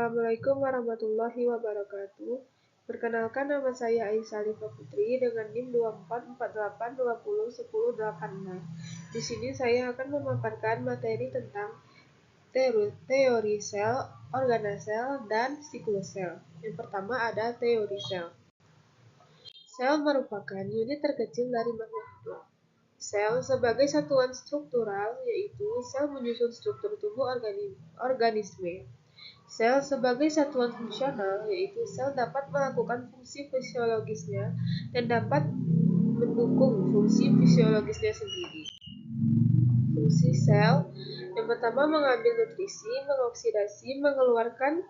Assalamualaikum warahmatullahi wabarakatuh. Perkenalkan, nama saya Aisyah Alifa Putri dengan NIM 2448201086. Di sini saya akan memaparkan materi tentang teori sel, organel, dan siklosel. Yang pertama ada teori sel. Sel merupakan unit terkecil dari makhluk hidup. Sel sebagai satuan struktural, yaitu sel menyusun struktur tubuh organisme. Sel sebagai satuan fungsional, yaitu sel dapat melakukan fungsi fisiologisnya dan dapat mendukung fungsi fisiologisnya sendiri. Fungsi sel yang pertama mengambil nutrisi, mengoksidasi, mengeluarkan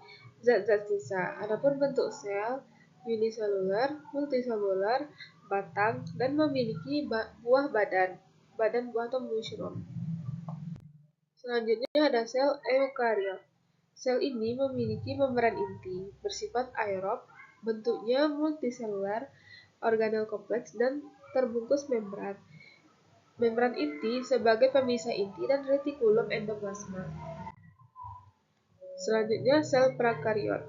zat-zat sisa. Adapun bentuk sel uniseluler, multiseluler, batang, dan memiliki buah badan buah atau mushroom. Selanjutnya ada sel eukariot. Sel ini memiliki membran inti, bersifat aerob, bentuknya multiseluler, organel kompleks, dan terbungkus membran. Membran inti sebagai pemisah inti dan retikulum endoplasma. Selanjutnya sel prokariot.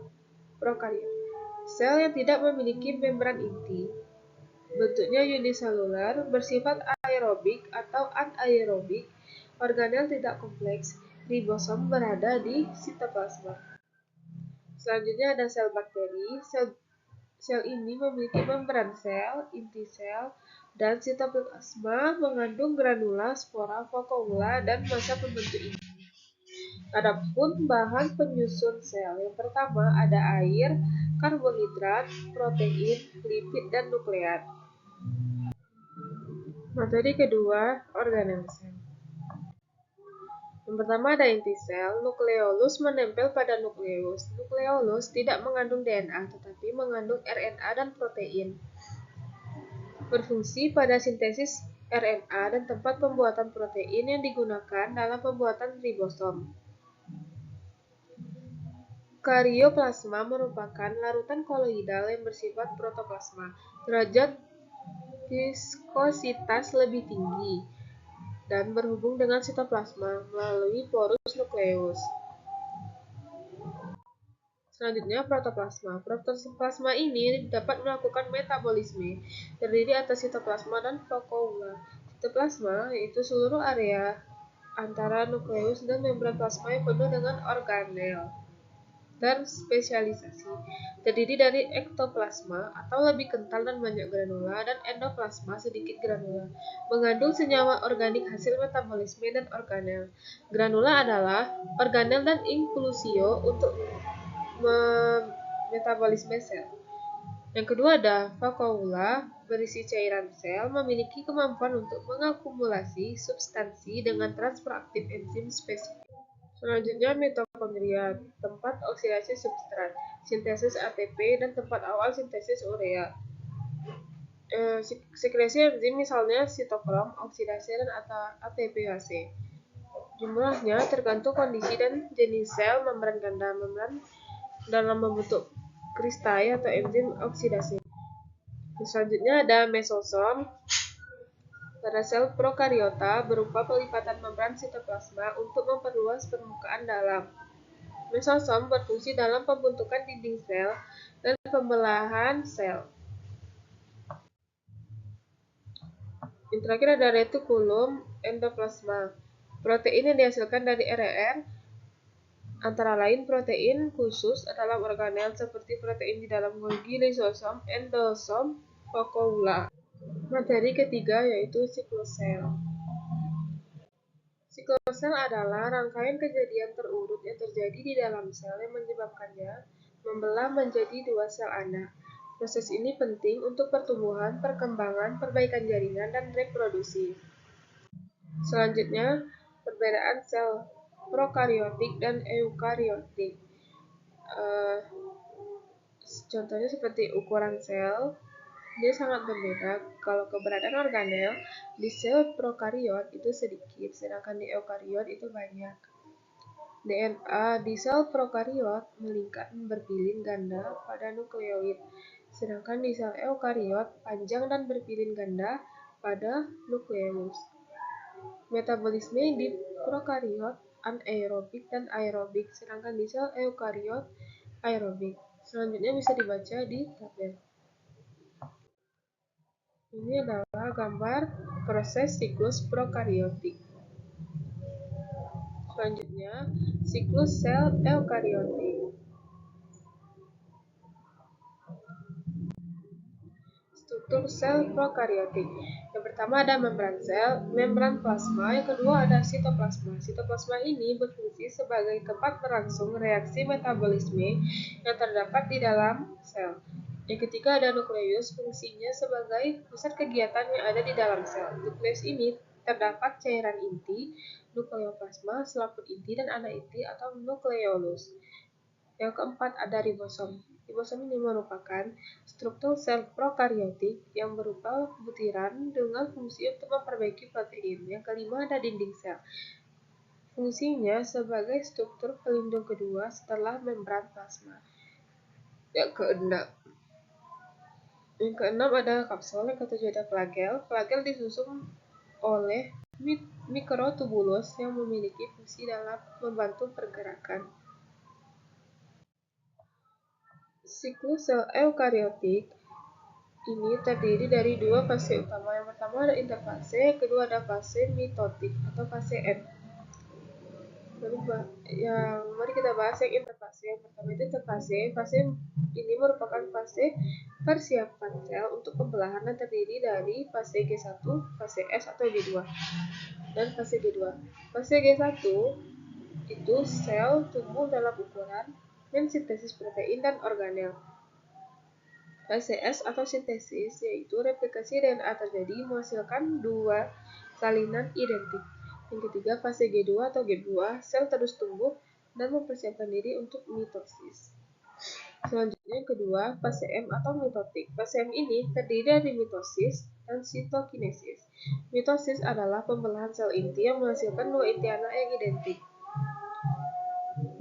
Sel yang tidak memiliki membran inti. Bentuknya uniseluler, bersifat aerobik atau anaerobik, organel tidak kompleks, ribosom berada di sitoplasma. Selanjutnya ada sel bakteri. Sel ini memiliki membran sel, inti sel, dan sitoplasma mengandung granula, spora, vakuola, dan massa pembentuk inti. Adapun bahan penyusun sel yang pertama ada air, karbohidrat, protein, lipid, dan nukleat. Materi kedua, organel sel. Yang pertama ada inti sel, nukleolus menempel pada nukleus. Nukleolus tidak mengandung DNA, tetapi mengandung RNA dan protein. Berfungsi pada sintesis RNA dan tempat pembuatan protein yang digunakan dalam pembuatan ribosom. Karyoplasma merupakan larutan koloidal yang bersifat protoplasma. Derajat viskositas lebih tinggi dan berhubung dengan sitoplasma melalui porus nukleus. Selanjutnya, protoplasma. Protoplasma ini dapat melakukan metabolisme, terdiri atas sitoplasma dan vakuola. Sitoplasma yaitu seluruh area antara nukleus dan membran plasma yang penuh dengan organel terspesialisasi, terdiri dari ektoplasma atau lebih kental dan banyak granula, dan endoplasma sedikit granula, mengandung senyawa organik hasil metabolisme dan organel. Granula adalah organel dan inklusio untuk metabolisme sel. Yang kedua ada vakuola, berisi cairan sel, memiliki kemampuan untuk mengakumulasi substansi dengan transfer aktif enzim spesifik. Selanjutnya mitokondria, tempat oksidasi substrat, sintesis ATP, dan tempat awal sintesis urea. Sekresi enzim misalnya sitokrom, oksidasi, dan ATPase. Jumlahnya tergantung kondisi dan jenis sel. Membran ganda, membran dalam membentuk kristal atau enzim oksidasi. Selanjutnya ada mesosom. Pada sel prokariota berupa pelipatan membran sitoplasma untuk memperluas permukaan dalam. Mesosom berfungsi dalam pembentukan dinding sel dan pembelahan sel. Yang terakhir ada retikulum endoplasma. Protein yang dihasilkan dari RR antara lain protein khusus dalam organel seperti protein di dalam Golgi, lisosom, endosom, vakuola. Materi ketiga yaitu siklosel. Siklosel adalah rangkaian kejadian terurut yang terjadi di dalam sel yang menyebabkannya membelah menjadi dua sel anak. Proses ini penting untuk pertumbuhan, perkembangan, perbaikan jaringan, dan reproduksi. Selanjutnya, perbedaan sel prokariotik dan eukariotik. Contohnya seperti ukuran sel, dia sangat berbeda. Kalau keberadaan organel di sel prokariot itu sedikit, sedangkan di eukariot itu banyak. DNA di sel prokariot meningkat berpilin ganda pada nukleoid, sedangkan di sel eukariot panjang dan berpilin ganda pada nukleus. Metabolisme di prokariot anaerobik dan aerobik, sedangkan di sel eukariot aerobik. Selanjutnya bisa dibaca di tabel. Ini adalah gambar proses siklus prokariotik. Selanjutnya, siklus sel eukariotik. Struktur sel prokariotik. Yang pertama ada membran sel, membran plasma, yang kedua ada sitoplasma. Sitoplasma ini berfungsi sebagai tempat berlangsung reaksi metabolisme yang terdapat di dalam sel. Yang ketiga ada nukleus, fungsinya sebagai pusat kegiatan yang ada di dalam sel. Nukleus ini terdapat cairan inti, nukleoplasma, selaput inti, dan anak inti atau nukleolus. Yang keempat ada ribosom. Ribosom ini merupakan struktur sel prokariotik yang berupa butiran dengan fungsi untuk memperbaiki protein. Yang kelima ada dinding sel. Fungsinya sebagai struktur pelindung kedua setelah membran plasma. Yang keenam ada kapsul, yang ketujuh ada flagel. Flagel disusun oleh mikrotubulus yang memiliki fungsi dalam membantu pergerakan. Siklus sel eukariotik ini terdiri dari dua fase utama. Yang pertama ada interfase, yang kedua ada fase mitotik atau fase M. Mari kita bahas yang interfase. Yang pertama itu interfase. Fase ini merupakan fase persiapan sel untuk pembelahan dan terdiri dari fase G1, fase S atau G2, dan fase G2. Fase G1 itu sel tumbuh dalam ukuran mensintesis protein dan organel. Fase S atau sintesis yaitu replikasi DNA terjadi menghasilkan dua salinan identik. Yang ketiga fase G2 atau G2, sel terus tumbuh dan mempersiapkan diri untuk mitosis. Selanjutnya yang kedua, fase M atau mitotik. Fase M ini terdiri dari mitosis dan sitokinesis. Mitosis adalah pembelahan sel inti yang menghasilkan dua inti anak yang identik.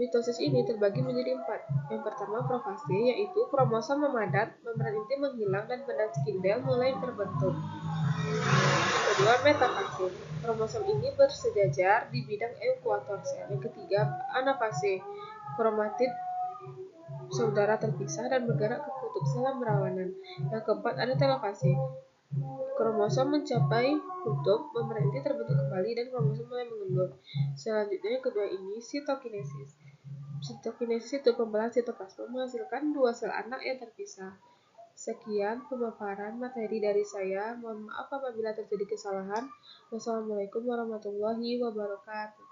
Mitosis ini terbagi menjadi 4. Yang pertama profase, yaitu kromosom memadat, membran inti menghilang, dan benang spindel mulai terbentuk. Yang kedua metafase, kromosom ini bersejajar di bidang ekuator sel. Yang ketiga anafase, kromatid saudara terpisah dan bergerak ke kutub sel berlawanan. Yang keempat ada telofase, kromosom mencapai kutub, membran inti terbentuk kembali, dan kromosom mulai mengendur. Selanjutnya yang kedua ini sitokinesis. Sitokinesis itu pembelahan sitoplasma menghasilkan dua sel anak yang terpisah. Sekian pemaparan materi dari saya. Mohon maaf apabila terjadi kesalahan. Wassalamualaikum warahmatullahi wabarakatuh.